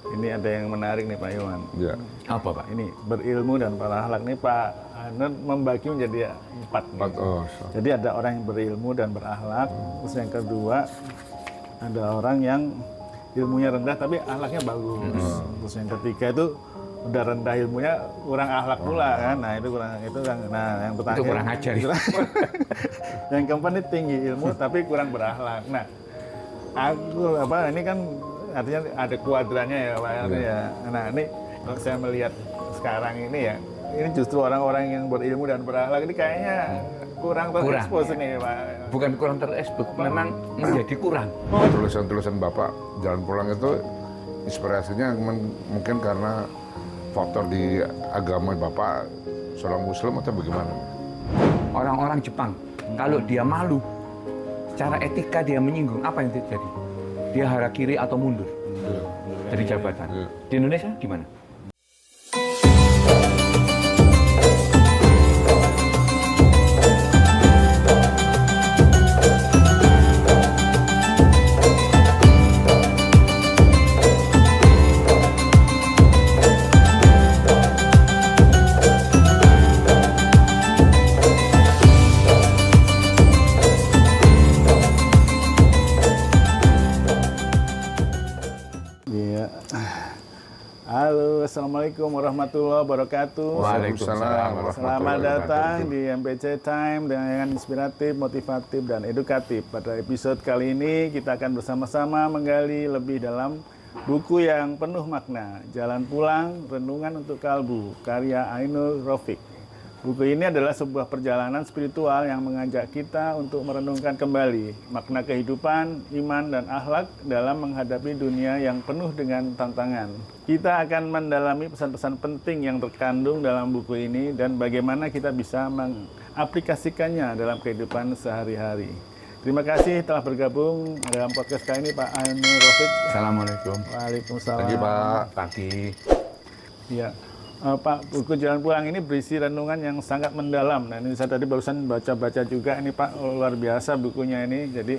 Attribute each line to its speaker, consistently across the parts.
Speaker 1: Ini ada yang menarik nih Pak Iwan.
Speaker 2: Ya.
Speaker 3: Apa Pak?
Speaker 1: Ini berilmu dan berakhlak nih Pak Nur membagi menjadi 4 nih.
Speaker 2: Oh,
Speaker 1: Jadi ada orang yang berilmu dan berakhlak. Terus yang kedua ada orang yang ilmunya rendah tapi akhlaknya bagus. Terus yang ketiga itu udah rendah ilmunya kurang akhlak pula kan. Nah itu kurang nah yang pertama
Speaker 3: Itu kurang ajar.
Speaker 1: yang keempat ini tinggi ilmu tapi kurang berakhlak. Nah aku ini kan artinya ada kuadrannya ya Pak ya. Nah ini kalau saya melihat sekarang ini ya, ini justru orang-orang yang berilmu dan berakhlak ini kayaknya kurang terekspos ini Pak.
Speaker 3: Bukan kurang terekspos, memang menjadi kurang.
Speaker 2: Tulisan-tulisan Bapak Jalan Pulang itu inspirasinya mungkin karena faktor di agama Bapak seorang Muslim atau bagaimana?
Speaker 3: Orang-orang Jepang, kalau dia malu, secara etika dia menyinggung, apa yang terjadi? Dia harakiri atau mundur dari jabatan. Di Indonesia gimana?
Speaker 1: Iya. Halo, assalamualaikum warahmatullahi wabarakatuh.
Speaker 2: Waalaikumsalam.
Speaker 1: Selamat datang di MPC Time dengan yang inspiratif, motivatif, dan edukatif. Pada episode kali ini kita akan bersama-sama menggali lebih dalam buku yang penuh makna, Jalan Pulang, Renungan untuk Kalbu, karya Ainul Rafiq. Buku ini adalah sebuah perjalanan spiritual yang mengajak kita untuk merenungkan kembali makna kehidupan, iman, dan akhlak dalam menghadapi dunia yang penuh dengan tantangan. Kita akan mendalami pesan-pesan penting yang terkandung dalam buku ini dan bagaimana kita bisa mengaplikasikannya dalam kehidupan sehari-hari. Terima kasih telah bergabung dalam podcast kali ini Pak Ainul Rafiq.
Speaker 3: Assalamualaikum.
Speaker 1: Waalaikumsalam.
Speaker 2: Pagi Pak.
Speaker 3: Pagi.
Speaker 1: Ya. Pak, buku Jalan Pulang ini berisi renungan yang sangat mendalam. Nah, ini saya tadi barusan baca-baca juga ini Pak, luar biasa bukunya ini. Jadi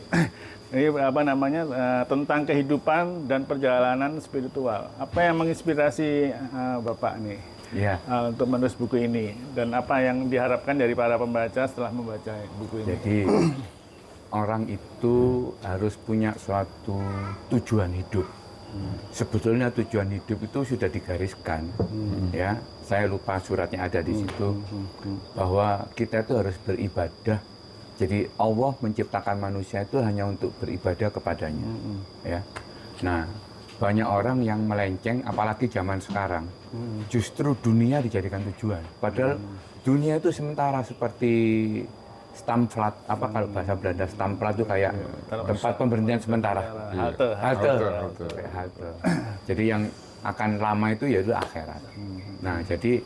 Speaker 1: ini tentang kehidupan dan perjalanan spiritual. Apa yang menginspirasi Bapak nih untuk menulis buku ini dan apa yang diharapkan dari para pembaca setelah membaca buku ini?
Speaker 3: Jadi orang itu harus punya suatu tujuan hidup. Sebetulnya tujuan hidup itu sudah digariskan, ya. Saya lupa suratnya ada di situ bahwa kita itu harus beribadah. Jadi Allah menciptakan manusia itu hanya untuk beribadah kepadanya, ya. Nah, banyak orang yang melenceng, apalagi zaman sekarang. Justru dunia dijadikan tujuan. Padahal dunia itu sementara seperti Stamflat, kalau bahasa Belanda Stamflat itu kayak tempat pemberhentian sementara. Halte. Jadi yang akan lama itu yaitu akhirat. Nah, jadi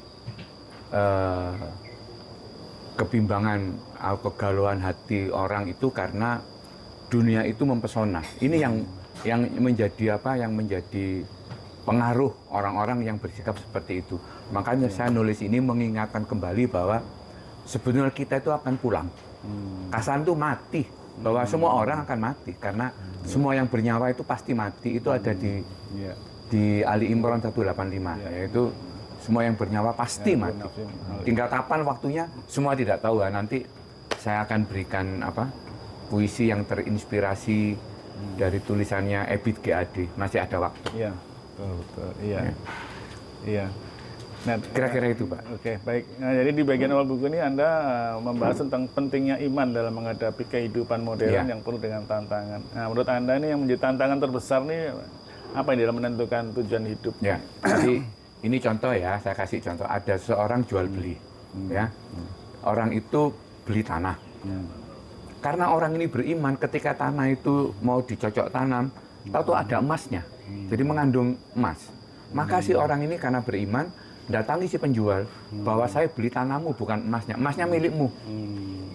Speaker 3: kebimbangan atau kegalauan hati orang itu karena dunia itu mempesona. Ini yang menjadi pengaruh orang-orang yang bersikap seperti itu. Makanya saya nulis ini mengingatkan kembali bahwa sebenarnya kita itu akan pulang. Kasan itu mati, bahwa semua orang akan mati karena semua yang bernyawa itu pasti mati. Itu ada di Ali Imran 185, yaitu semua yang bernyawa pasti mati. Tinggal kapan waktunya semua tidak tahu. Nanti saya akan berikan puisi yang terinspirasi dari tulisannya Ebit GAD. Masih ada waktu.
Speaker 1: Iya, betul. Iya. Nah,
Speaker 3: kira-kira itu Pak.
Speaker 1: Oke, baik. Nah, jadi di bagian awal buku ini Anda membahas tentang pentingnya iman dalam menghadapi kehidupan modern yang penuh dengan tantangan. Nah, menurut Anda ini yang menjadi tantangan terbesar nih apa yang dalam menentukan tujuan hidup?
Speaker 3: Ya, jadi ini contoh ya, saya kasih contoh. Ada seorang jual beli, ya. Orang itu beli tanah. Karena orang ini beriman, ketika tanah itu mau dicocok tanam, tahu ada emasnya. Jadi mengandung emas. Maka si orang ini karena beriman, datangi si penjual bahwa saya beli tanahmu bukan emasnya milikmu.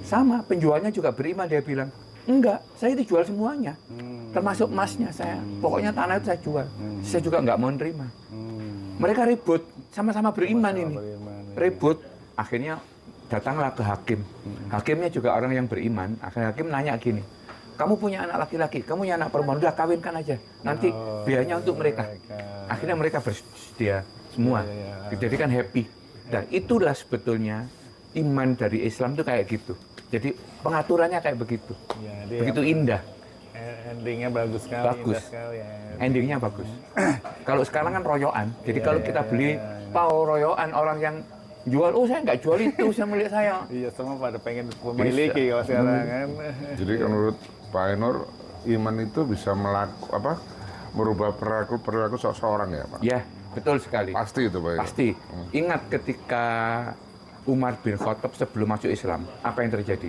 Speaker 3: Sama penjualnya juga beriman, dia bilang enggak, saya itu jual semuanya, termasuk emasnya saya. Pokoknya tanah itu saya jual. Saya juga nggak mau nerima. Mereka ribut, sama-sama beriman ini. Ribut, akhirnya datanglah ke hakim. Hakimnya juga orang yang beriman. Akhirnya hakim nanya gini, kamu punya anak laki-laki, kamu punya anak perempuan, udah kawinkan aja. Nanti biayanya untuk mereka. Akhirnya mereka bersedia semua. Jadi kan happy. Dan itulah sebetulnya iman dari Islam itu kayak gitu. Jadi pengaturannya kayak begitu. Begitu indah.
Speaker 1: Endingnya bagus sekali.
Speaker 3: Bagus.
Speaker 1: Indah sekali, ya.
Speaker 3: Endingnya bagus. Kalau sekarang kan royoan. Jadi kalau kita beli royoan orang yang jual, oh saya nggak jual itu, saya milik saya.
Speaker 1: Iya, semua pada pengen memiliki kalau sekarang kan.
Speaker 2: Jadi menurut Pak Ainur, iman itu bisa merubah perilaku seseorang ya Pak?
Speaker 3: Ya, betul sekali.
Speaker 2: Pasti itu Pak.
Speaker 3: Pasti. Ingat ketika Umar bin Khattab sebelum masuk Islam, apa yang terjadi?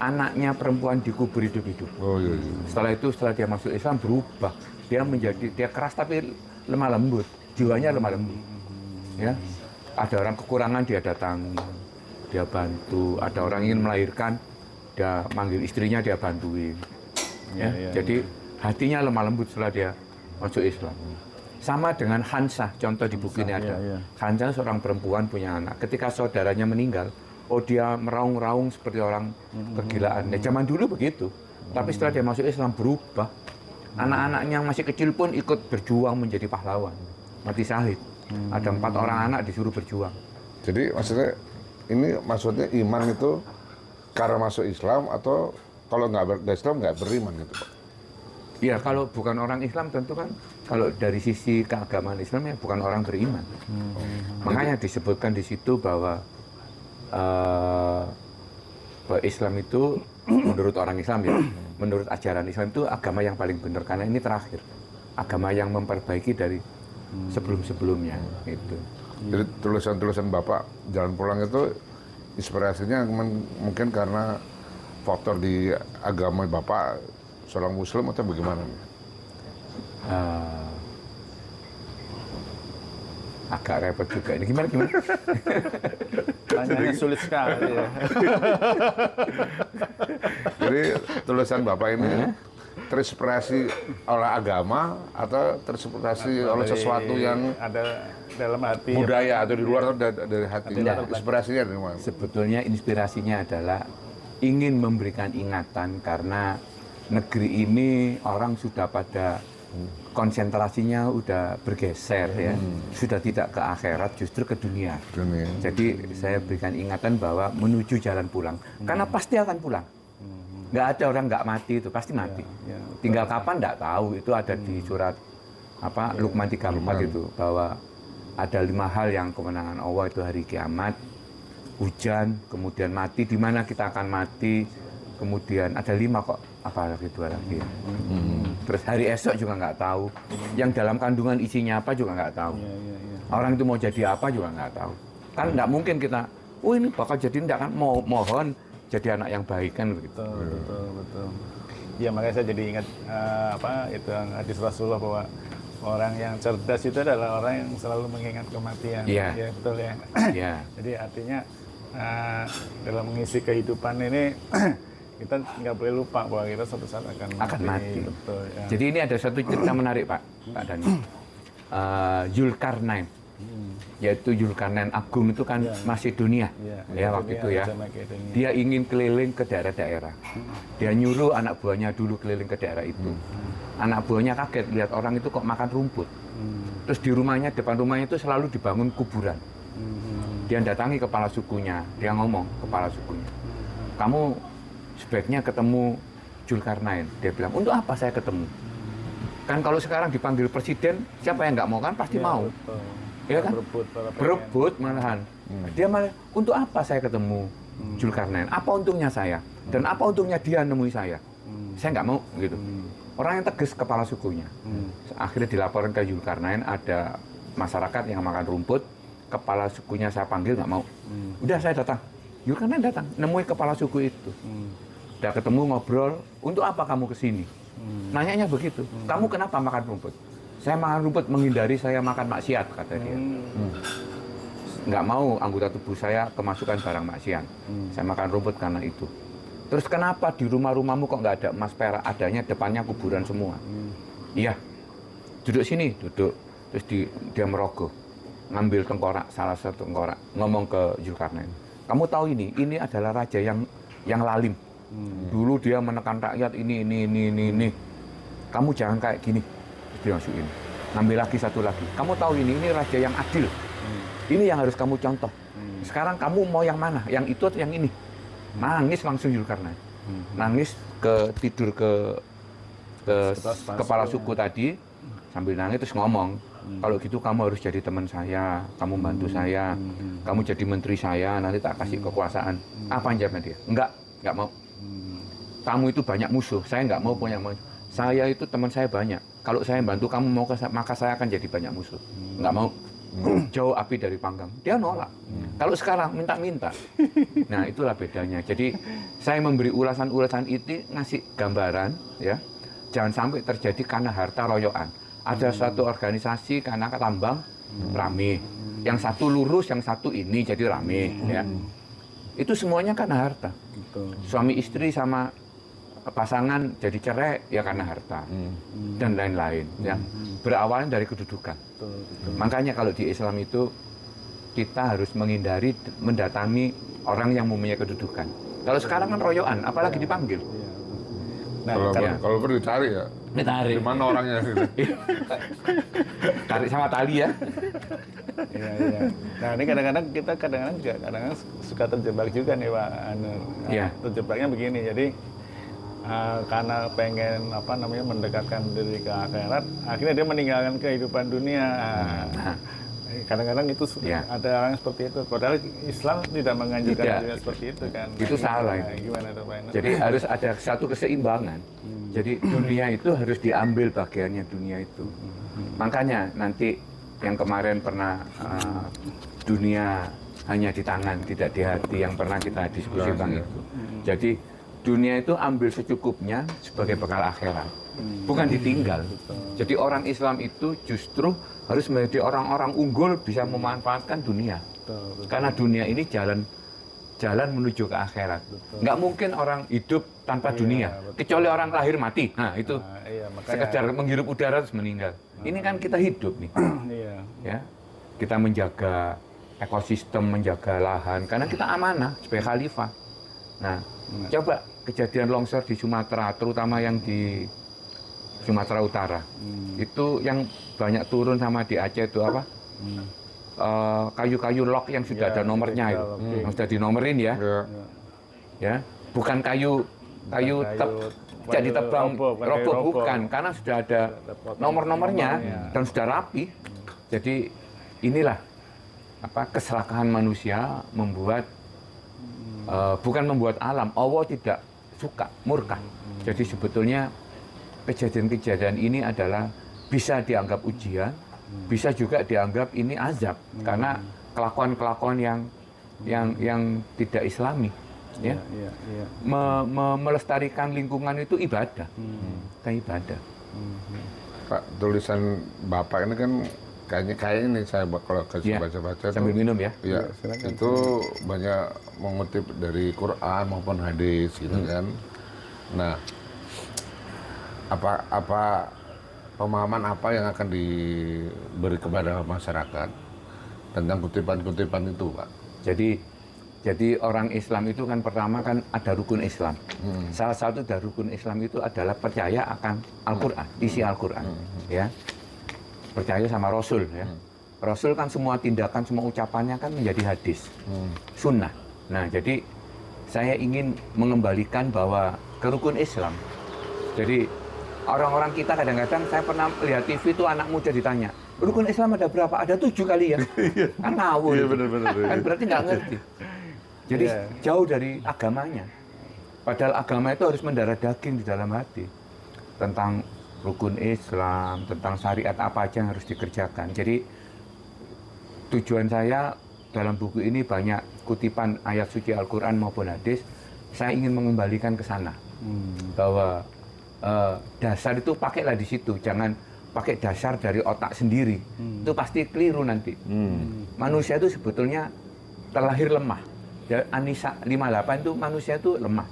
Speaker 3: Anaknya perempuan dikubur hidup-hidup.
Speaker 2: Oh iya.
Speaker 3: Setelah dia masuk Islam berubah. Dia keras tapi lemah lembut. Jiwanya lemah lembut. Ya. Ada orang kekurangan dia datangi, dia bantu. Ada orang ingin melahirkan, dia manggil istrinya dia bantuin. Jadi hatinya lemah lembut setelah dia masuk Islam. Sama dengan Hansah, contoh di buku ini ada. Hansah seorang perempuan punya anak. Ketika saudaranya meninggal, dia meraung-raung seperti orang kegilaan. Ya, zaman dulu begitu. Tapi setelah dia masuk Islam berubah. Anak-anaknya yang masih kecil pun ikut berjuang menjadi pahlawan, mati syahid. Ada 4 orang anak disuruh berjuang.
Speaker 2: Jadi maksudnya iman itu karena masuk Islam atau kalau nggak Islam nggak beriman gitu Pak?
Speaker 3: Iya, kalau bukan orang Islam tentu kan kalau dari sisi keagamaan Islam ya bukan orang beriman. Makanya disebutkan di situ bahwa Islam itu menurut orang Islam ya, menurut ajaran Islam itu agama yang paling benar karena ini terakhir. Agama yang memperbaiki dari sebelum-sebelumnya itu.
Speaker 2: Jadi tulisan-tulisan Bapak Jalan Pulang itu inspirasinya mungkin karena faktor di agama Bapak seorang Muslim atau bagaimana?
Speaker 3: Agak repot juga ini. Gimana?
Speaker 1: Tanyanya sulit sekali ya.
Speaker 2: Jadi tulisan Bapak ini terinspirasi oleh agama atau terinspirasi oleh sesuatu yang
Speaker 1: ada dalam hati
Speaker 2: budaya atau di luar dari hati? Inspirasinya dari mana?
Speaker 3: Sebetulnya inspirasinya adalah ingin memberikan ingatan karena negeri ini orang sudah pada konsentrasinya udah bergeser ya, sudah tidak ke akhirat justru ke dunia. Jadi saya berikan ingatan bahwa menuju jalan pulang, karena pasti akan pulang. Nggak ada orang nggak mati itu, pasti mati. Tinggal kapan nggak tahu, itu ada di surat Luqman 34 itu, bahwa ada 5 hal yang kemenangan Allah itu hari kiamat, hujan, kemudian mati, di mana kita akan mati, kemudian ada 5 kok, apalagi 2 lagi. Terus hari esok juga nggak tahu, yang dalam kandungan isinya apa juga nggak tahu. Orang itu mau jadi apa juga nggak tahu. Kan nggak mungkin kita, ini bakal jadi enggak kan, mohon jadi anak yang baik kan begitu.
Speaker 1: Betul. Ya makanya saya jadi ingat itu hadis Rasulullah bahwa orang yang cerdas itu adalah orang yang selalu mengingat kematian.
Speaker 3: Iya.
Speaker 1: Ya betul ya.
Speaker 3: Iya.
Speaker 1: Jadi artinya dalam mengisi kehidupan ini kita nggak boleh lupa bahwa kita suatu saat akan mati. Betul, ya.
Speaker 3: Jadi ini ada satu cerita menarik Pak Dhani. Zulkarnain, yaitu Zulkarnain Agung itu kan Masedonia, waktu itu ya. Dia ingin keliling ke daerah-daerah. Dia nyuruh anak buahnya dulu keliling ke daerah itu. Anak buahnya kaget lihat orang itu kok makan rumput. Terus di rumahnya, depan rumahnya itu selalu dibangun kuburan. Dia datangi kepala sukunya, dia ngomong kepala sukunya, kamu sebaiknya ketemu Zulkarnain. Dia bilang, untuk apa saya ketemu? Kan kalau sekarang dipanggil presiden, siapa yang nggak mau kan pasti mau. Ya kan? Berebut malahan. Dia malah, untuk apa saya ketemu Zulkarnain? Apa untungnya saya? Dan apa untungnya dia nemui saya? Saya nggak mau gitu. Orang yang tegas kepala sukunya. Akhirnya dilaporkan ke Zulkarnain, ada masyarakat yang makan rumput, kepala sukunya saya panggil nggak mau. Udah saya datang. Zulkarnain datang, nemui kepala suku itu. Udah ketemu ngobrol, untuk apa kamu kesini? Nanyanya begitu, kamu kenapa makan rumput? Saya makan rumput menghindari saya makan maksiat, kata dia. Nggak mau anggota tubuh saya kemasukan barang maksiat. Saya makan rumput karena itu. Terus kenapa di rumah-rumahmu kok nggak ada emas perak? Adanya depannya kuburan semua. Iya, duduk sini, duduk. Terus dia merogoh, ngambil tengkorak, salah satu tengkorak, ngomong ke Zulkarnain. Kamu tahu ini adalah raja yang lalim. Dulu dia menekan rakyat ini. Kamu jangan kayak gini. Terus dimasukin. Ngambil lagi satu lagi. Kamu tahu ini raja yang adil. Ini yang harus kamu contoh. Sekarang kamu mau yang mana? Yang itu atau yang ini? Nangis langsung Zulkarnain. Nangis tidur ke kepala suku tadi sambil nangis terus ngomong. Kalau gitu kamu harus jadi teman saya, kamu bantu saya, kamu jadi menteri saya, nanti tak kasih kekuasaan. Apa yang jawabnya dia? Enggak mau. Kamu itu banyak musuh, saya nggak mau punya musuh. Saya itu teman saya banyak. Kalau saya bantu kamu maka saya akan jadi banyak musuh. Nggak mau. Jauh api dari panggang. Dia nolak. Kalau sekarang minta-minta. Nah, itulah bedanya. Jadi saya memberi ulasan-ulasan itu ngasih gambaran, ya. Jangan sampai terjadi karena harta royokan. Ada suatu organisasi karena tambang rame. Yang satu lurus, yang satu ini jadi rame, ya. Itu semuanya karena harta. Suami istri sama pasangan jadi cerai ya karena harta dan lain-lain, ya. Berawalnya dari kedudukan. Makanya kalau di Islam itu kita harus menghindari mendatangi orang yang mempunyai kedudukan. Kalau sekarang kan royoan, apalagi dipanggil.
Speaker 1: Nah,
Speaker 2: kalau perlu dicari ya.
Speaker 3: Ditarik.
Speaker 2: Di mana orangnya gitu.
Speaker 3: Tarik sama tali ya.
Speaker 1: Iya, iya. Nah, ini kadang-kadang kita juga suka terjebak juga nih, Pak.
Speaker 3: Iya.
Speaker 1: Terjebaknya begini. Jadi karena pengen mendekatkan diri ke akhirat, akhirnya dia meninggalkan kehidupan dunia. Kadang-kadang itu ada orang yang seperti itu. Padahal Islam tidak menganjurkan dunia seperti itu kan.
Speaker 3: Itu salah.
Speaker 1: Gimana tuh, Pak?
Speaker 3: Jadi harus ada satu keseimbangan. Jadi dunia itu harus diambil bagiannya dunia itu. Makanya nanti yang kemarin pernah dunia hanya di tangan, tidak di hati, yang pernah kita diskusikan itu. Jadi dunia itu ambil secukupnya sebagai bekal akhirat, bukan ditinggal. Jadi orang Islam itu justru harus menjadi orang-orang unggul bisa memanfaatkan dunia. Karena dunia ini jalan menuju ke akhirat. Nggak mungkin orang hidup tanpa dunia, kecuali orang lahir mati. Nah itu sekedar menghirup udara terus meninggal. Ini kan kita hidup nih, ya. Kita menjaga ekosistem, menjaga lahan, karena kita amanah sebagai khalifah. Nah, coba kejadian longsor di Sumatera, terutama yang di Sumatera Utara, itu yang banyak turun sama di Aceh itu apa? Kayu-kayu log yang sudah ada nomornya itu, yang sudah dinomerin ya, ya, bukan kayu jadi tebang roboh bukan, karena sudah ada nomor-nomornya dan sudah rapi. Jadi inilah kesalahan manusia membuat bukan membuat alam, Allah tidak suka, murka. Jadi sebetulnya kejadian-kejadian ini adalah bisa dianggap ujian, bisa juga dianggap ini azab karena kelakuan-kelakuan yang tidak Islami, ya. Melestarikan lingkungan itu ibadah, ibadah.
Speaker 2: Pak, tulisan Bapak ini kan kayaknya ini saya kalau baca-baca
Speaker 3: sambil minum ya.
Speaker 2: Iya, itu banyak mengutip dari Quran maupun hadis gitu kan. Nah, apa pemahaman apa yang akan diberi kepada masyarakat tentang kutipan-kutipan itu, Pak?
Speaker 3: Jadi orang Islam itu kan pertama kan ada rukun Islam. Salah satu dari rukun Islam itu adalah percaya akan Al-Quran, isi Al-Quran, ya. Percaya sama Rasul, ya. Rasul kan semua tindakan, semua ucapannya kan menjadi hadis, sunnah. Nah, jadi saya ingin mengembalikan bahwa ke rukun Islam. Jadi orang-orang kita kadang-kadang saya pernah lihat TV itu anak muda ditanya, rukun Islam ada berapa? Ada 7 kali ya? Kan ngawur. Kan berarti nggak ngerti. Jadi jauh dari agamanya. Padahal agama itu harus mendarah daging di dalam hati. Tentang rukun Islam, tentang syariat apa aja yang harus dikerjakan. Jadi tujuan saya dalam buku ini banyak kutipan ayat suci Al-Quran maupun hadis. Saya ingin mengembalikan ke sana. Bahwa dasar itu pakailah di situ, jangan pakai dasar dari otak sendiri. Itu pasti keliru nanti. Manusia itu sebetulnya terlahir lemah. An-Nisa 58 itu manusia itu lemah.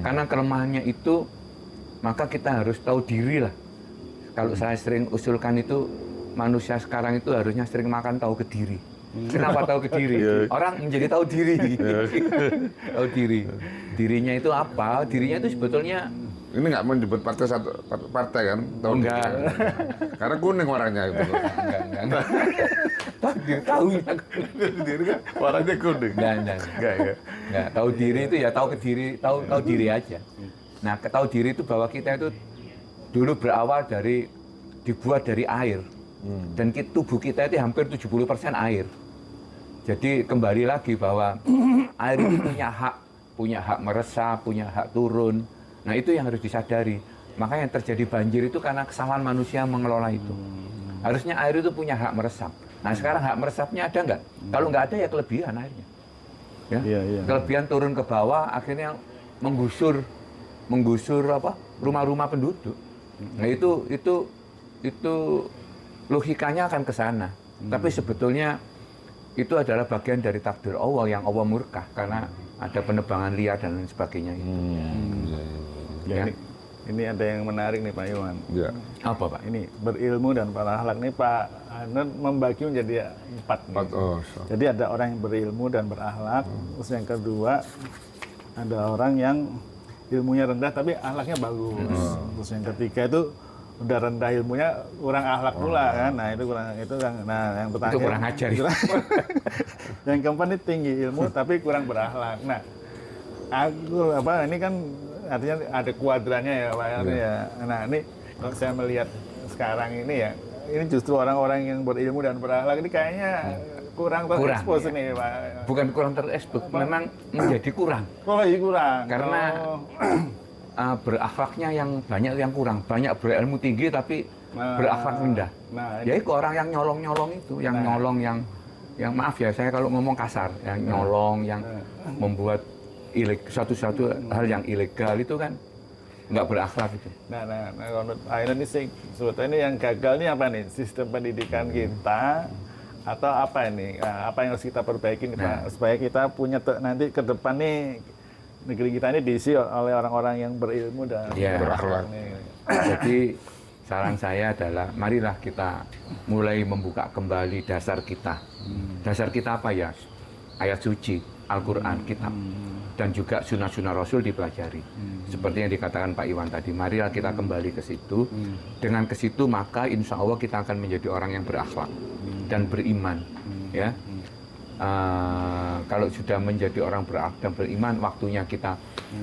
Speaker 3: Karena kelemahannya itu, maka kita harus tahu diri lah. Kalau saya sering usulkan itu, manusia sekarang itu harusnya sering makan tahu kediri. Kenapa tahu ke diri? Orang menjadi tahu diri. Tahu diri. Dirinya itu apa? Dirinya itu sebetulnya
Speaker 2: Ini nggak menyebut partai kan? Tahu
Speaker 3: enggak.
Speaker 2: Karena kuning warnanya itu.
Speaker 3: Enggak. Tahu
Speaker 1: Diri kan warnanya kuning.
Speaker 3: Enggak. Enggak, tahu diri itu ya tahu ke diri, tahu diri aja. Nah, tahu diri itu bahwa kita itu dulu berawal dibuat dari air. Dan tubuh kita itu hampir 70% air. Jadi kembali lagi bahwa air itu punya hak meresap, punya hak turun. Nah, itu yang harus disadari. Makanya yang terjadi banjir itu karena kesalahan manusia mengelola itu. Harusnya air itu punya hak meresap. Nah, sekarang hak meresapnya ada nggak? Kalau nggak ada ya kelebihan airnya. Ya?
Speaker 1: Iya.
Speaker 3: Kelebihan turun ke bawah akhirnya menggusur rumah-rumah penduduk. Nah, itu logikanya akan ke sana. Tapi sebetulnya itu adalah bagian dari takdir Allah yang Allah murka karena ada penebangan liar dan lain sebagainya itu.
Speaker 1: Ya, ini ada yang menarik nih Pak Iwan.
Speaker 2: Ya.
Speaker 3: Apa Pak?
Speaker 1: Ini berilmu dan berakhlak nih Pak Anand membagi menjadi 4 nih. Jadi ada orang yang berilmu dan berakhlak. Terus yang kedua ada orang yang ilmunya rendah tapi akhlaknya bagus. Terus yang ketiga itu udah rendah ilmunya, kurang akhlak pula kan. Nah, yang pertama
Speaker 3: Itu kurang ajar.
Speaker 1: Yang keempat ini tinggi ilmu tapi kurang berakhlak. Nah, ini kan artinya ada kuadrannya ya Pak ya. Nah, ini kalau saya melihat sekarang ini ya, ini justru orang-orang yang berilmu dan berakhlak ini kayaknya kurang terekspos ini Pak.
Speaker 3: Bukan kurang terekspos, memang menjadi kurang.
Speaker 1: Oh, iya kurang.
Speaker 3: Karena berakhlaknya yang banyak yang kurang. Banyak berilmu tinggi tapi berakhlak rendah. Ya itu orang yang nyolong-nyolong itu, yang nyolong yang maaf ya saya kalau ngomong kasar, yang nyolong, yang membuat satu hal yang ilegal itu kan nggak berakhlak itu.
Speaker 1: Nah, kalau Island ini sebetulnya ini yang gagal ini apa nih? Sistem pendidikan kita atau apa ini? Apa yang harus kita perbaiki Pak? Supaya kita punya nanti ke depan nih negeri kita ini diisi oleh orang-orang yang berilmu dan berakhlak.
Speaker 3: Jadi saran saya adalah marilah kita mulai membuka kembali dasar kita. Dasar kita apa ya? Ayat suci, Al-Quran, kitab. Dan juga sunnah-sunnah Rasul dipelajari. Seperti yang dikatakan Pak Iwan tadi, marilah kita kembali ke situ. Dengan ke situ maka insya Allah kita akan menjadi orang yang berakhlak dan beriman. Ya. Kalau sudah menjadi orang berakhlak dan beriman, waktunya kita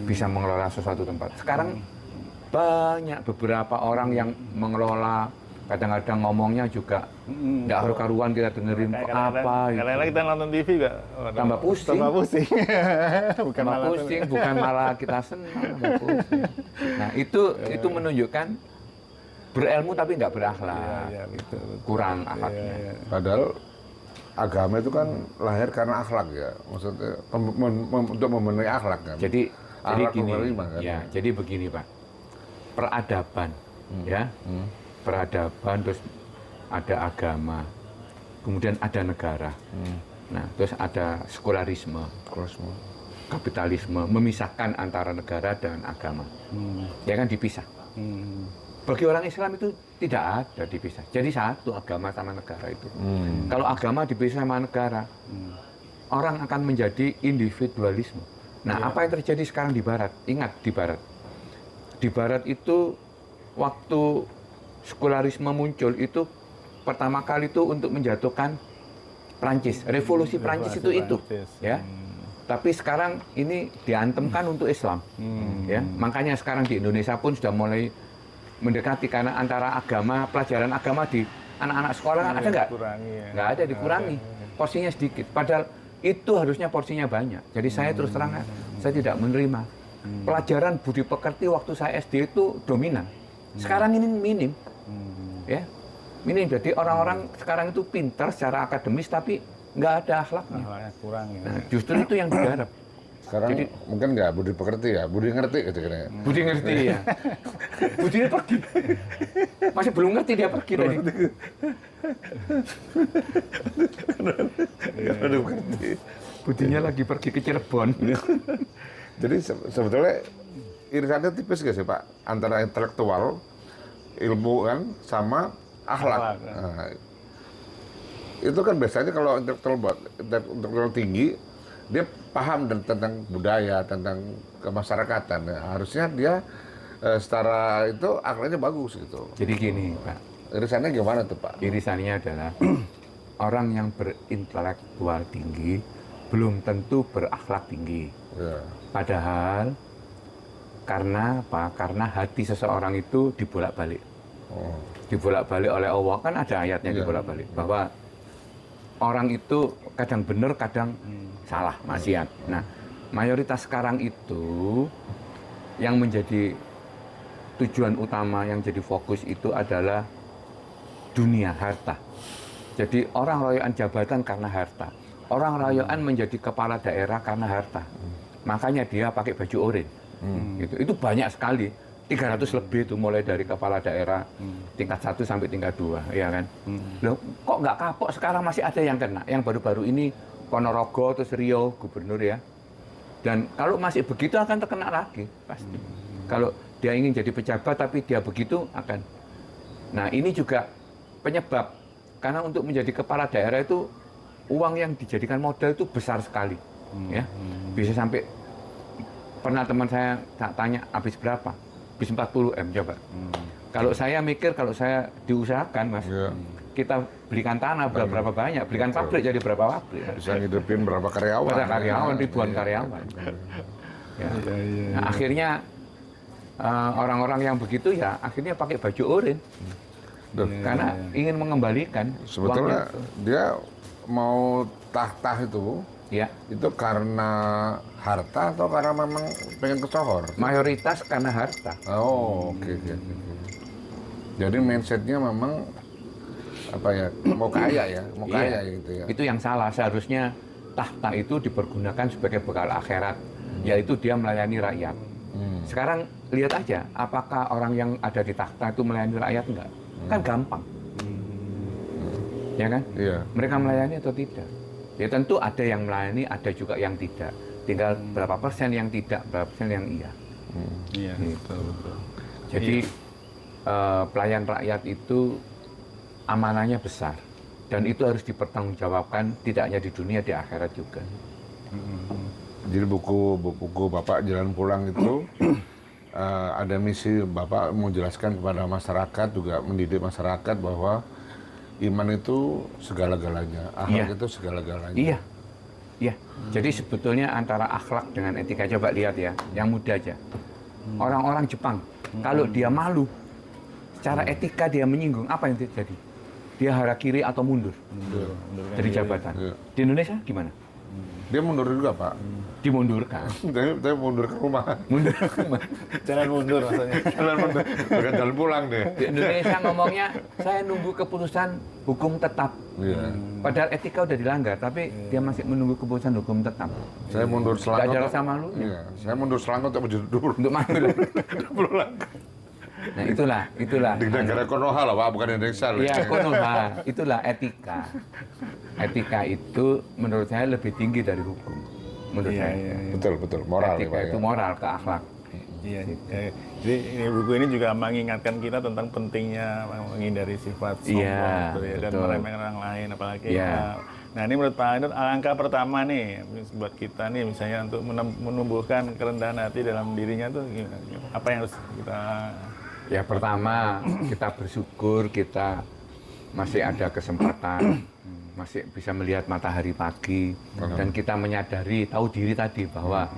Speaker 3: bisa mengelola sesuatu tempat. Sekarang banyak beberapa orang yang mengelola, kadang-kadang ngomongnya juga nggak karu-karuan, kita dengerin apa.
Speaker 1: Kadang-kadang kita nonton TV nggak
Speaker 3: tambah pusing. Bukan malah kita senang, tambah pusing. Nah itu menunjukkan berilmu tapi nggak berakhlak, kurang akhlaknya.
Speaker 2: Padahal agama itu kan lahir karena akhlak ya, maksudnya untuk memenuhi akhlak kan.
Speaker 3: Jadi gini,
Speaker 2: kan?
Speaker 3: ya, jadi begini Pak, peradaban, ya. Peradaban, terus ada agama, kemudian ada negara, nah terus ada sekularisme, kapitalisme, memisahkan antara negara dan agama, ya kan dipisah. Bagi orang Islam itu tidak ada dipisah, jadi satu agama sama negara itu. Kalau agama dipisah sama negara, orang akan menjadi individualisme. Nah apa yang terjadi sekarang di Barat? Ingat di Barat itu waktu sekularisme muncul itu pertama kali itu untuk menjatuhkan Prancis, revolusi Prancis itu ya. Tapi sekarang ini diantemkan untuk Islam, ya. Makanya sekarang di Indonesia pun sudah mulai mendekati karena antara agama, pelajaran agama di anak-anak sekolah kan ada nggak? Nggak ada, dikurangi. Porsinya sedikit. Padahal itu harusnya porsinya banyak. Jadi saya terus terang saya tidak menerima. Pelajaran budi pekerti waktu saya SD itu dominan. Sekarang ini minim. Ya, minim. Jadi orang-orang sekarang itu pintar secara akademis tapi nggak ada akhlaknya.
Speaker 1: Kurang ya.
Speaker 3: Nah, justru itu yang digarap.
Speaker 2: Sekarang jadi, mungkin nggak budi pekerti ya, budi ngerti gitu kira-kira.
Speaker 3: Budi ngerti ya. Budinya pergi. Masih belum ngerti dia pergi tadi.
Speaker 2: Budi pekerti.
Speaker 3: Budinya lagi pergi ke Cirebon.
Speaker 2: Jadi sebetulnya irisannya tipis gak sih Pak antara intelektual, ilmu kan, sama akhlak. Nah, itu kan biasanya kalau intelektual tinggi, dia paham tentang budaya, tentang kemasyarakatan. Nah, harusnya dia secara itu akalnya bagus gitu.
Speaker 3: Jadi gini, Pak.
Speaker 2: Irisannya gimana tuh, Pak?
Speaker 3: Irisannya adalah orang yang berintelektual tinggi belum tentu berakhlak tinggi.
Speaker 2: Ya.
Speaker 3: Padahal karena apa? Karena hati seseorang itu dibolak-balik.
Speaker 2: Oh.
Speaker 3: Dibolak-balik oleh Allah, kan ada ayatnya
Speaker 2: Iya.
Speaker 3: dibolak-balik bahwa orang itu kadang benar, kadang salah, maksiat. Nah, mayoritas sekarang itu yang menjadi tujuan utama, yang jadi fokus itu adalah dunia, harta. Jadi orang royoan jabatan karena harta. Orang royoan menjadi kepala daerah karena harta. Makanya dia pakai baju oranye. Gitu. Itu banyak sekali. 300 lebih itu mulai dari kepala daerah tingkat 1 sampai tingkat 2, ya kan? Loh, kok nggak kapok sekarang masih ada yang kena? Yang baru-baru ini Ponorogo terus Riau gubernur ya. Dan kalau masih begitu akan terkena lagi pasti. Kalau dia ingin jadi pejabat tapi dia begitu akan. Nah, ini juga penyebab. Karena untuk menjadi kepala daerah itu uang yang dijadikan modal itu besar sekali, ya bisa sampai, pernah teman saya tanya habis berapa, habis 40 M coba. Kalau saya mikir, kalau saya diusahakan Mas, kita belikan tanah berapa banyak, belikan pabrik jadi berapa pabrik,
Speaker 2: Bisa ngidupin berapa karyawan?
Speaker 3: berapa karyawan, ribuan karyawan. Ya. Nah, akhirnya orang-orang yang begitu ya akhirnya pakai baju oranye. Karena ingin mengembalikan
Speaker 2: Sebetulnya
Speaker 3: uangnya.
Speaker 2: dia mau tahta itu,
Speaker 3: Ya,
Speaker 2: itu karena harta atau karena memang pengen kesohor?
Speaker 3: mayoritas karena harta.
Speaker 2: Oh, oke. Jadi mindsetnya memang apa ya, mau kaya ya, mau kaya gitu ya.
Speaker 3: Itu yang salah. Seharusnya tahta itu dipergunakan sebagai bekal akhirat, yaitu dia melayani rakyat. Sekarang lihat aja, apakah orang yang ada di tahta itu melayani rakyat enggak? Kan gampang. Ya kan?
Speaker 2: Iya.
Speaker 3: Mereka melayani atau tidak? Ya tentu ada yang melayani, ada juga yang tidak. Tinggal berapa persen yang tidak, berapa persen yang iya.
Speaker 1: Iya,
Speaker 3: Gitu.
Speaker 1: betul.
Speaker 3: Jadi pelayan rakyat itu amanahnya besar. Dan itu harus dipertanggungjawabkan tidak hanya di dunia, di akhirat juga.
Speaker 2: Jadi buku Bapak Jalan Pulang itu ada misi Bapak mau jelaskan kepada masyarakat, juga mendidik masyarakat bahwa iman itu segala-galanya, akhlak itu segala-galanya.
Speaker 3: Iya, iya. Jadi sebetulnya antara akhlak dengan etika, coba lihat ya, yang mudah aja. Orang-orang Jepang, kalau dia malu, secara etika dia menyinggung, apa yang terjadi? Dia harakiri atau mundur dari jabatan.
Speaker 2: Iya.
Speaker 3: Di Indonesia gimana?
Speaker 2: Dia mundur juga, Pak.
Speaker 3: Dimundurkan.
Speaker 2: Tapi mundur ke rumah.
Speaker 3: Mundur.
Speaker 1: Jangan mundur maksudnya.
Speaker 2: Jalan mundur, bukan jalan pulang deh.
Speaker 3: Di Indonesia ngomongnya, saya nunggu keputusan hukum tetap.
Speaker 2: Iya.
Speaker 3: Padahal etika udah dilanggar, tapi dia masih menunggu keputusan hukum tetap.
Speaker 2: Saya mundur
Speaker 3: Nggak
Speaker 2: selangkah.
Speaker 3: ada rasa malu.
Speaker 2: Iya. Saya mundur selangkah untuk menjadi
Speaker 3: Untuk malu. Nah itulah.
Speaker 2: di negara Konoha lah, Pak, bukan Indonesia loh.
Speaker 3: Iya, Konoha. Itulah etika. Etika itu menurut saya lebih tinggi dari hukum. Menurut saya.
Speaker 2: Betul, moral ya,
Speaker 3: Etika
Speaker 2: Pak.
Speaker 3: itu
Speaker 2: Ya.
Speaker 3: moral ke akhlak.
Speaker 1: Iya. Jadi ini buku ini juga mengingatkan kita tentang pentingnya menghindari sifat sombong
Speaker 3: Iya,
Speaker 1: gitu ya, dan
Speaker 3: betul.
Speaker 1: meremehkan orang lain apalagi.
Speaker 3: Iya.
Speaker 1: Nah ini menurut Pak Ainur langkah pertama nih buat kita nih misalnya untuk menumbuhkan kerendahan hati dalam dirinya tuh gimana? Apa yang harus kita
Speaker 3: Ya pertama kita bersyukur kita masih ada kesempatan, masih bisa melihat matahari pagi, dan kita menyadari, tahu diri tadi bahwa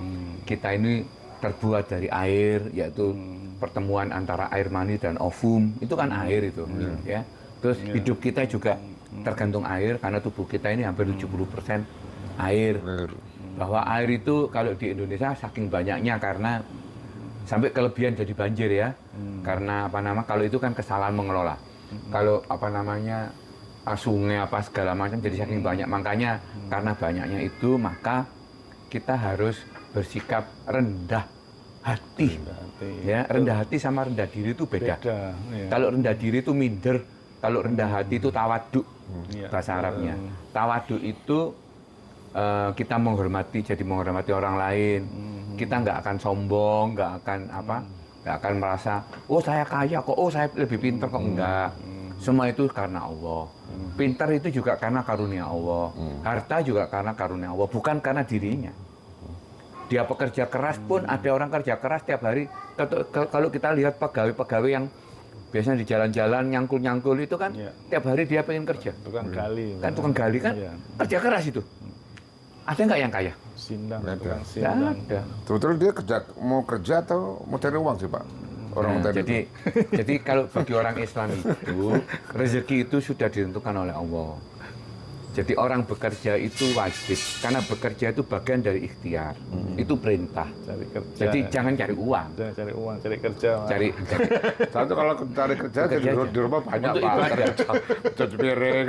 Speaker 3: kita ini terbuat dari air, yaitu pertemuan antara air mani dan ovum, itu kan air itu, ya. Terus hidup kita juga tergantung air karena tubuh kita ini hampir 70% air. Bahwa air itu kalau di Indonesia saking banyaknya karena sampai kelebihan jadi banjir ya. Karena kalau itu kan kesalahan mengelola. Kalau sungai apa segala macam jadi saking banyak, makanya karena banyaknya itu maka kita harus bersikap rendah hati. Ya, rendah hati sama rendah diri itu beda.
Speaker 1: iya.
Speaker 3: Kalau rendah diri itu minder, kalau rendah hati itu tawaduk.
Speaker 1: Iya.
Speaker 3: Bahasa Arabnya. Tawaduk itu kita menghormati orang lain. Kita nggak akan sombong, nggak akan merasa, oh saya kaya kok, oh saya lebih pintar kok, enggak. Semua itu karena Allah. Pintar itu juga karena karunia Allah. Harta juga karena karunia Allah, bukan karena dirinya. Dia pekerja keras pun, ada orang kerja keras tiap hari. Kalau kita lihat pegawai-pegawai yang biasanya di jalan-jalan nyangkul-nyangkul itu kan, tiap hari dia pengen kerja.
Speaker 1: Tukang gali.
Speaker 3: Kan tukang gali kan, kerja keras itu. Ada nggak yang kaya?
Speaker 1: Sindang,
Speaker 2: Nggak ada.
Speaker 1: tukang
Speaker 3: Nggak
Speaker 1: sindang.
Speaker 3: ada.
Speaker 2: Sebetulnya dia mau kerja atau mau cari uang sih Pak? Orang
Speaker 3: Nah,
Speaker 2: tadi
Speaker 3: jadi kalau bagi orang Islam itu rezeki itu sudah ditentukan oleh Allah. Jadi orang bekerja itu wajib karena bekerja itu bagian dari ikhtiar. Itu perintah.
Speaker 1: Cari kerja.
Speaker 3: Jadi jangan cari uang.
Speaker 1: Jangan cari uang, cari kerja. Mas.
Speaker 3: Cari
Speaker 2: Satu kalau cari kerja
Speaker 3: Bekerja aja.
Speaker 2: di rumah banyak
Speaker 3: Untuk
Speaker 2: Pak.
Speaker 3: ibadah.
Speaker 2: Cuci piring.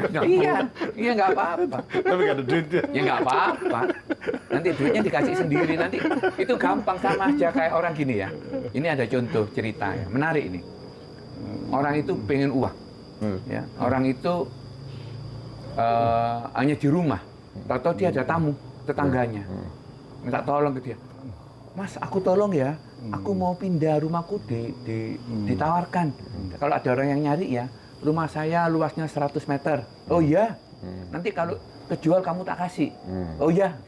Speaker 3: Iya nggak apa-apa.
Speaker 1: Tapi nggak ada duitnya.
Speaker 3: Ya nggak apa-apa. Nanti duitnya dikasih sendiri nanti. Itu gampang sama aja kayak orang gini ya. Ini ada contoh cerita ya, menarik ini. Orang itu pengen uang. Ya, orang itu hanya di rumah. Tahu-tahu dia ada tamu tetangganya. Minta tolong ke dia. Mas, aku tolong ya. Aku mau pindah rumahku ditawarkan. Kalau ada orang yang nyari ya, rumah saya luasnya 100 meter. Oh iya. Nanti kalau kejual kamu tak kasih. Oh iya.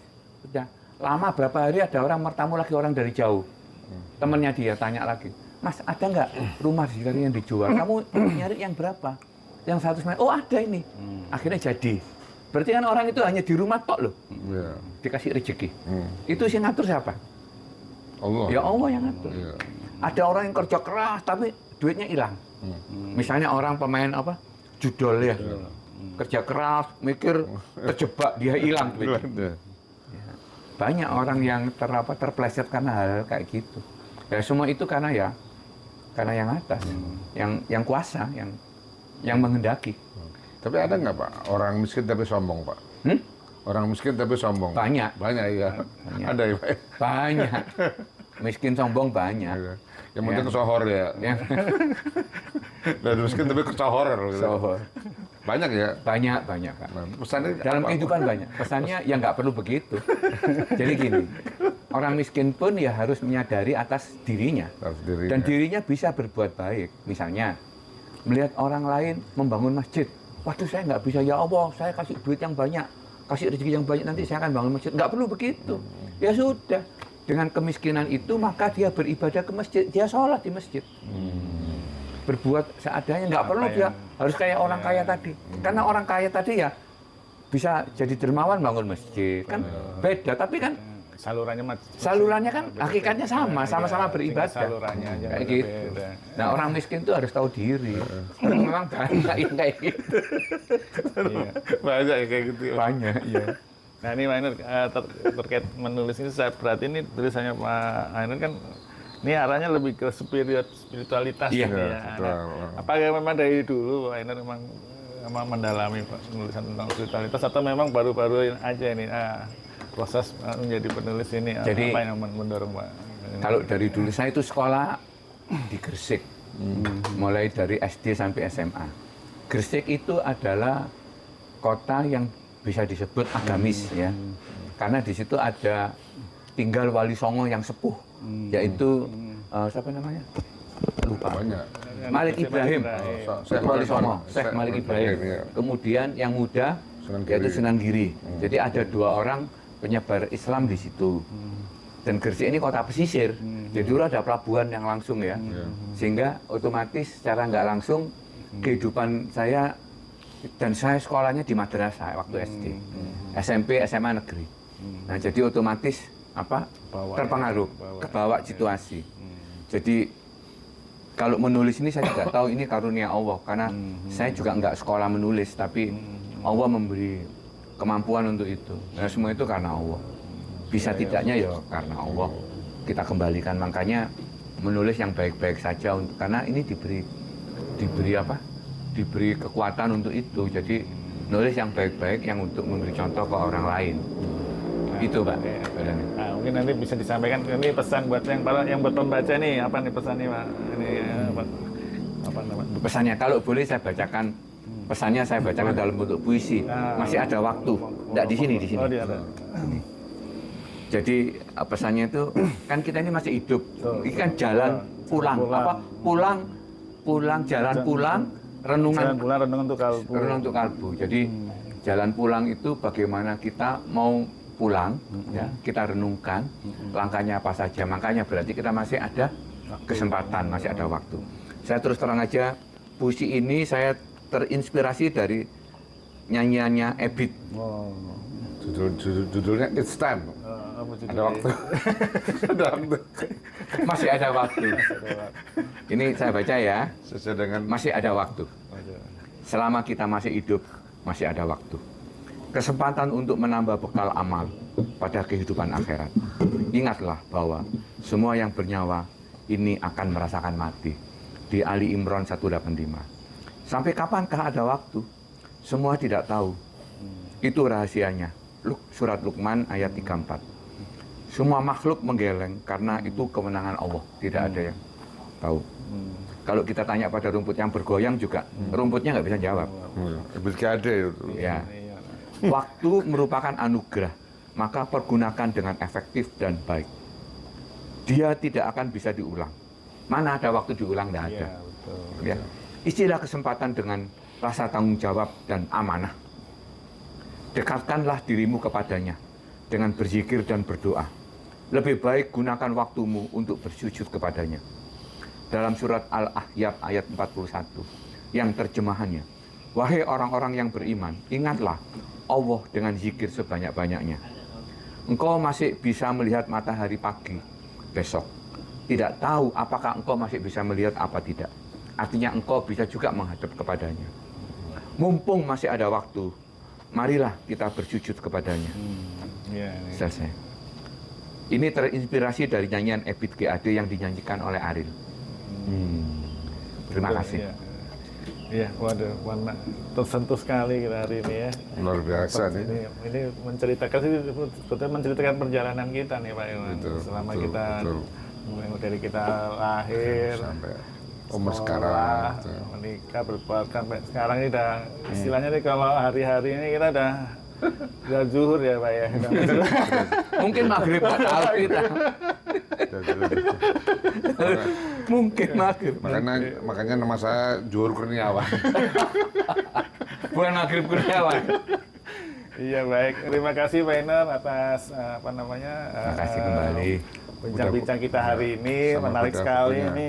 Speaker 3: Sudah. Lama berapa hari ada orang bertamu lagi orang dari jauh. Temennya dia tanya lagi. Mas, ada nggak rumah di sini yang dijual? Kamu nyari yang berapa? Yang 100 meter. Oh ada ini. Akhirnya jadi. Berarti kan orang itu hanya di rumah tok loh.
Speaker 2: Iya.
Speaker 3: Dikasih rezeki. Itu sih ngatur siapa?
Speaker 2: Allah.
Speaker 3: Ya Allah yang ngatur.
Speaker 2: Iya.
Speaker 3: Ada orang yang kerja keras tapi duitnya hilang. Misalnya orang pemain apa? Judol ya. Kerja keras, mikir terjebak, dia hilang duitnya.
Speaker 2: Iya.
Speaker 3: Banyak orang yang terpleset karena hal kayak gitu. Ya semua itu karena yang atas, yang kuasa, yang menghendaki.
Speaker 2: Tapi ada nggak Pak orang miskin tapi sombong Pak? Orang miskin tapi sombong.
Speaker 3: Banyak.
Speaker 2: Banyak ya.
Speaker 3: Banyak.
Speaker 2: Ada ya Pak.
Speaker 3: Banyak. Miskin sombong banyak.
Speaker 2: Iya. Yang penting kesohor ya.
Speaker 3: Ya.
Speaker 2: Dan miskin tapi kesohor. Gitu.
Speaker 3: Sohor.
Speaker 2: Banyak ya.
Speaker 3: Banyak Pak.
Speaker 2: Nah, pesannya
Speaker 3: Dalam
Speaker 2: apa,
Speaker 3: kehidupan banyak. Pesannya ya nggak perlu begitu. Jadi gini, orang miskin pun ya harus menyadari atas dirinya.
Speaker 2: Harus dirinya.
Speaker 3: Dan dirinya bisa berbuat baik. Misalnya, melihat orang lain membangun masjid. Waduh saya nggak bisa, ya Allah, saya kasih duit yang banyak. Kasih rezeki yang banyak, nanti saya akan bangun masjid. Nggak perlu begitu. Ya sudah. Dengan kemiskinan itu, maka dia beribadah ke masjid. Dia sholat di masjid. Berbuat seadanya. Nggak perlu dia harus kayak orang kaya tadi. Karena orang kaya tadi ya bisa jadi dermawan bangun masjid. Kan beda, tapi kan salurannya kan hakikatnya sama-sama beribadah.
Speaker 1: Salurannya aja
Speaker 3: Kayak gitu.
Speaker 1: beda.
Speaker 3: Nah orang miskin itu harus tahu diri. Memang banyak yang kayak gitu.
Speaker 1: Iya.
Speaker 2: Banyak ya kayak gitu.
Speaker 3: Banyak, iya.
Speaker 1: Nah ini Pak Ainur, terkait menulis ini saya berarti ini tulisannya Pak Ainur kan ini arahnya lebih ke spiritualitas
Speaker 3: Iya,
Speaker 1: ini ya.
Speaker 2: betul.
Speaker 1: Nah, apakah memang dari dulu Pak Ainur memang mendalami penulisan tentang spiritualitas atau memang baru-baru aja ini proses menjadi penulis ini?
Speaker 3: Jadi,
Speaker 1: apa yang mendorong Pak?
Speaker 3: Kalau dari dulu saya itu sekolah di Gresik, mulai dari SD sampai SMA. Gresik itu adalah kota yang bisa disebut agamis ya, karena di situ ada tinggal Wali Songo yang sepuh, yaitu siapa namanya? Lupa.
Speaker 2: Banyak.
Speaker 3: Malik Ibrahim,
Speaker 2: Syekh
Speaker 3: Wali Songo,
Speaker 2: Syekh
Speaker 3: Syekh Malik Ibrahim.
Speaker 2: Iya.
Speaker 3: Kemudian yang muda
Speaker 2: Sunan Giri.
Speaker 3: yaitu Sunan Giri. Jadi ada 2 orang penyebar Islam di situ. Dan Gresik ini kota pesisir, jadi dulu ada pelabuhan yang langsung ya, sehingga otomatis secara nggak langsung kehidupan saya, dan saya sekolahnya di madrasah waktu SD, SMP, SMA negeri. Nah jadi otomatis terpengaruh, kebawa situasi. Jadi kalau menulis ini saya tidak tahu ini karunia Allah, karena saya juga nggak sekolah menulis, tapi Allah memberi kemampuan untuk itu. Nah, semua itu karena Allah. Bisa tidaknya ya karena Allah kita kembalikan. Makanya menulis yang baik-baik saja, karena ini diberi kekuatan untuk itu. Jadi nulis yang baik-baik yang untuk memberi contoh ke orang lain. Itu Pak.
Speaker 1: Nah, mungkin nanti bisa disampaikan ini pesan buat yang buat pembaca nih, apa nih pesannya Pak? Ini apa namanya?
Speaker 3: Pesannya kalau boleh saya bacakan. Pesannya saya bacakan dalam bentuk puisi. Masih ada waktu. Tidak di sini.
Speaker 1: Oh, di ada.
Speaker 3: Jadi pesannya itu kan kita ini masih hidup. Ini kan jalan pulang. Jalan pulang renungan
Speaker 1: Jalan pulang renungan untuk kalbu.
Speaker 3: renungan untuk kalbu. Jadi jalan pulang itu bagaimana kita mau pulang, ya kita renungkan langkahnya apa saja. Makanya berarti kita masih ada kesempatan, masih ada waktu. Saya terus terang aja, puisi ini saya terinspirasi dari nyanyiannya Ebit.
Speaker 1: Wow.
Speaker 2: Judulnya It's Time.
Speaker 1: Apa judulnya?
Speaker 2: Ada waktu. Ada waktu.
Speaker 3: Masih ada waktu. Ini saya baca ya.
Speaker 2: Sesuai dengan
Speaker 3: Masih ada waktu. Selama kita masih hidup, masih ada waktu. Kesempatan untuk menambah bekal amal pada kehidupan akhirat. Ingatlah bahwa semua yang bernyawa ini akan merasakan mati. Di Ali Imran 185. Sampai kapankah ada waktu? Semua tidak tahu. Itu rahasianya. Surat Luqman ayat 34. Semua makhluk menggeleng karena itu kemenangan Allah. Tidak ada yang tahu. Kalau kita tanya pada rumput yang bergoyang juga, rumputnya nggak bisa jawab.
Speaker 2: Berkade itu.
Speaker 3: Ya. Waktu merupakan anugerah, maka pergunakan dengan efektif dan baik. Dia tidak akan bisa diulang. Mana ada waktu diulang? Tidak ada.
Speaker 1: Iya, betul.
Speaker 3: Ya. Istilah kesempatan dengan rasa tanggung jawab dan amanah. Dekatkanlah dirimu kepadanya dengan berzikir dan berdoa. Lebih baik gunakan waktumu untuk bersujud kepadanya. Dalam surat Al-Ahzab ayat 41, yang terjemahannya, wahai orang-orang yang beriman, ingatlah Allah dengan zikir sebanyak-banyaknya. Engkau masih bisa melihat matahari pagi besok. Tidak tahu apakah engkau masih bisa melihat apa tidak. Artinya engkau bisa juga menghadap kepadanya. Mumpung masih ada waktu, marilah kita bersujud kepadanya.
Speaker 1: Iya, ini.
Speaker 3: Selesai. Ini terinspirasi dari nyanyian Ebit GAD yang dinyanyikan oleh Ariel. Terima kasih.
Speaker 1: Iya. Iya, waduh, warna tersentuh sekali kita hari ini ya.
Speaker 2: Luar biasa nih.
Speaker 1: Ini menceritakan sih sebetulnya menceritakan perjalanan kita nih Pak Iwan.
Speaker 2: Betul,
Speaker 1: Selama
Speaker 2: betul,
Speaker 1: kita
Speaker 2: betul.
Speaker 1: mulai dari kita lahir
Speaker 2: Sampai umur
Speaker 1: sekolah,
Speaker 2: sekarang. Betul.
Speaker 1: menikah, berkeluarga sampai sekarang ini udah istilahnya nih kalau hari-hari ini kita udah zuhur ya Pak ya.
Speaker 3: Mungkin maghrib nggak tahu kita. Mungkin maghrib.
Speaker 2: Makanya nama saya Johor Kurniawan.
Speaker 3: Bukan maghrib Kurniawan.
Speaker 1: Iya baik, terima kasih Pak Iner atas apa namanya
Speaker 3: Terima kasih kembali.
Speaker 1: bincang-bincang kita hari ini,
Speaker 2: Sama
Speaker 1: menarik
Speaker 2: beda
Speaker 1: sekali
Speaker 2: bukunya.
Speaker 1: ini,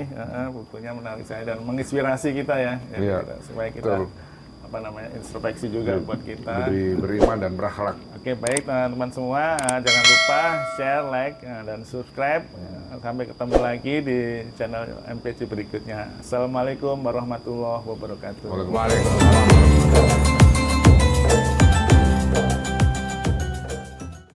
Speaker 1: bukunya menarik sekali dan menginspirasi kita ya,
Speaker 2: Iya,
Speaker 1: supaya kita
Speaker 2: betul.
Speaker 1: apa namanya introspeksi juga buat kita.
Speaker 2: Lebih beriman dan berakhlak.
Speaker 1: Oke baik teman-teman semua, jangan lupa share, like dan subscribe. Sampai ketemu lagi di channel MPC berikutnya. Assalamualaikum warahmatullahi wabarakatuh.
Speaker 2: Waalaikumsalam.
Speaker 3: Waalaikumsalam.